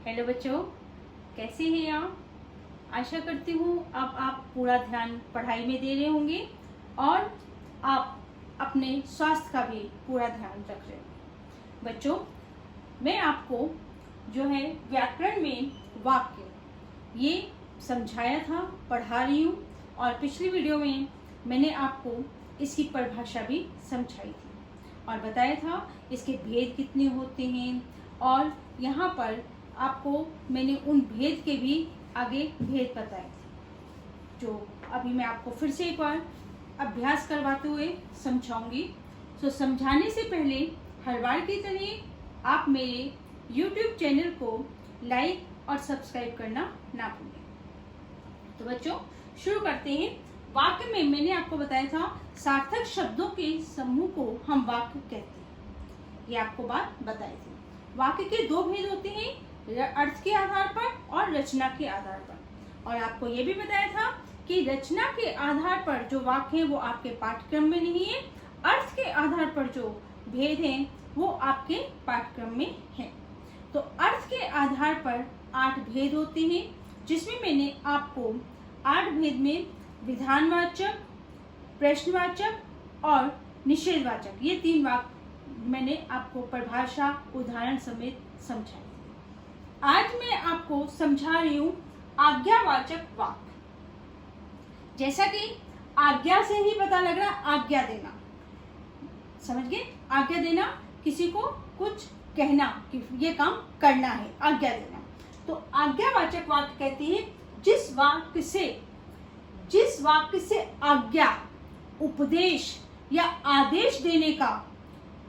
Hello बच्चों, कैसे हैं आप। आशा करती हूँ अब आप पूरा ध्यान पढ़ाई में दे रहे होंगे और आप अपने स्वास्थ्य का भी पूरा ध्यान रख रहे होंगे। बच्चों, मैं आपको जो है व्याकरण में वाक्य ये समझाया था, पढ़ा रही हूँ। और पिछली वीडियो में मैंने आपको इसकी परिभाषा भी समझाई थी और बताया था इसके भेद कितने होते हैं। और यहाँ पर आपको मैंने उन भेद के भी आगे भेद बताए थे, जो अभी मैं आपको फिर से एक बार अभ्यास करवाते हुए समझाऊंगी। तो समझाने से पहले हर बार की तरह आप मेरे YouTube चैनल को लाइक और सब्सक्राइब करना ना भूलें। तो बच्चों, शुरू करते हैं। वाक्य में मैंने आपको बताया था सार्थक शब्दों के समूह को हम वाक्य कहते हैं, ये आपको बात बताई थी। वाक्य के दो भेद होते हैं, अर्थ के आधार पर और रचना के आधार पर। और आपको ये भी बताया था कि रचना के आधार पर जो वाक्य है वो आपके पाठ्यक्रम में नहीं है, अर्थ के आधार पर जो भेद हैं वो आपके पाठ्यक्रम में है। तो अर्थ के आधार पर 8 भेद होते हैं, जिसमें मैंने आपको 8 भेद में विधानवाचक, प्रश्नवाचक और निषेधवाचक ये 3 वाक्य मैंने आपको परिभाषा उदाहरण समेत समझाए। आज मैं आपको समझा रही हूँ आज्ञावाचक वाक्य। जैसा कि आज्ञा से ही पता लग रहा है, आज्ञा देना, समझ गए। आज्ञा देना, किसी को कुछ कहना कि ये काम करना है, आज्ञा देना। तो आज्ञावाचक वाक्य कहती है जिस वाक्य से आज्ञा, उपदेश या आदेश देने का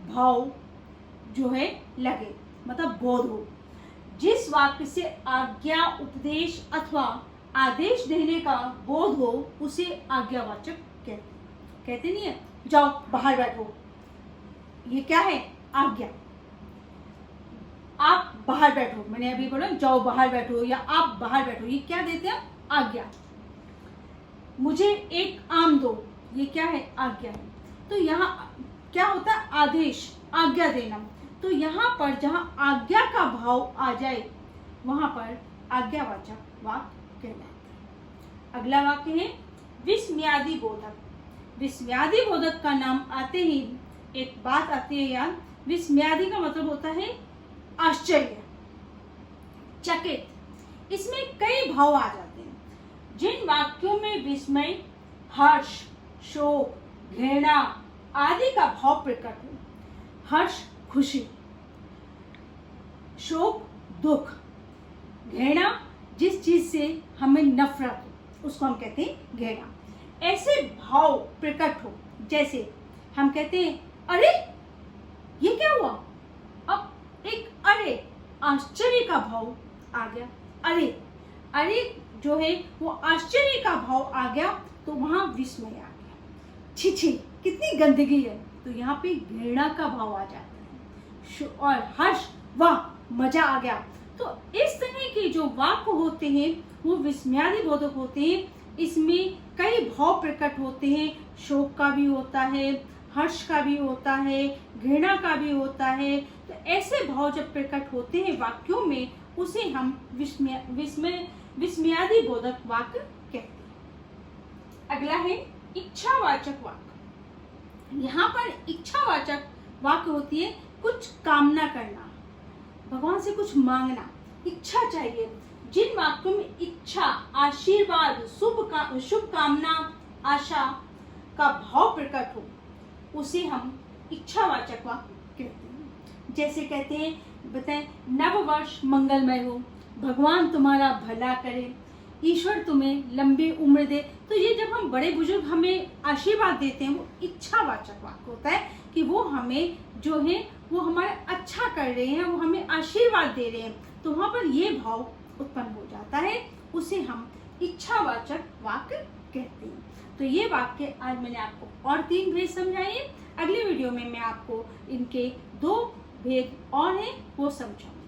भाव जो है लगे, मतलब बोध हो। जिस वाक्य से आज्ञा, उपदेश अथवा आदेश देने का बोध हो उसे आज्ञावाचक कहते नहीं है। जाओ बाहर बैठो, ये क्या है? आज्ञा। आप बाहर बैठो, मैंने अभी बोला जाओ बाहर बैठो या आप बाहर बैठो, ये क्या देते हैं? आज्ञा। मुझे एक आम दो, ये क्या है? आज्ञा है। तो यहाँ क्या होता है? आदेश, आज्ञा देना। तो यहाँ पर जहाँ आज्ञा का भाव आ जाए वहां पर आज्ञावाचक वाक्य कहलाता है। अगला वाक्य है विस्मयादि बोधक। विस्मयादि बोधक का नाम आते ही एक बात आती है यार। विस्मयादि का मतलब होता है आश्चर्य, चकित। इसमें कई भाव आ जाते हैं। जिन वाक्यों में विस्मय, हर्ष, शोक, घृणा आदि का भाव प्रकट हो, हर्ष खुशी, शोक दुख, घृणा जिस चीज से हमें नफरत हो उसको हम कहते हैं घृणा। ऐसे भाव प्रकट हो, जैसे हम कहते हैं अरे ये क्या हुआ, अब एक अरे आश्चर्य का भाव आ गया। अरे जो है वो आश्चर्य का भाव आ गया, तो वहां विस्मय आ गया। छी कितनी गंदगी है, तो यहाँ पे घृणा का भाव आ जाता है। और हर्ष, वाह मजा आ गया। तो इस तरह के जो वाक्य होते हैं वो विस्मयादि बोधक होते हैं। इसमें कई भाव प्रकट होते हैं, शोक का भी होता है, हर्ष का भी होता है, घृणा का भी होता है। तो ऐसे भाव जब प्रकट होते हैं वाक्यों में, उसे हम विस्मयादि बोधक वाक्य कहते हैं। अगला है इच्छावाचक वाक्य। यहाँ पर इच्छावाचक वाक्य होती है कुछ कामना करना, भगवान से कुछ मांगना, इच्छा चाहिए। जिन वाक्यों में इच्छा, आशीर्वाद, शुभ कामना, आशा का भाव प्रकट हो उसे हम इच्छावाचक वाक्य कहते हैं। जैसे कहते हैं, बताएं, नव वर्ष मंगलमय हो, भगवान तुम्हारा भला करे, ईश्वर तुम्हें लंबी उम्र दे। तो ये जब हम बड़े बुजुर्ग हमें आशीर्वाद देते हैं वो इच्छावाचक वाक्य होता है कि वो हमें जो है वो हमारा अच्छा कर रहे हैं, वो हमें आशीर्वाद दे रहे हैं। तो वहां पर ये भाव उत्पन्न हो जाता है, उसे हम इच्छावाचक वाक्य कहते हैं। तो ये वाक्य आज मैंने आपको और 3 भेद समझाए। अगले वीडियो में मैं आपको इनके 2 भेद और हैं वो समझाऊंगी।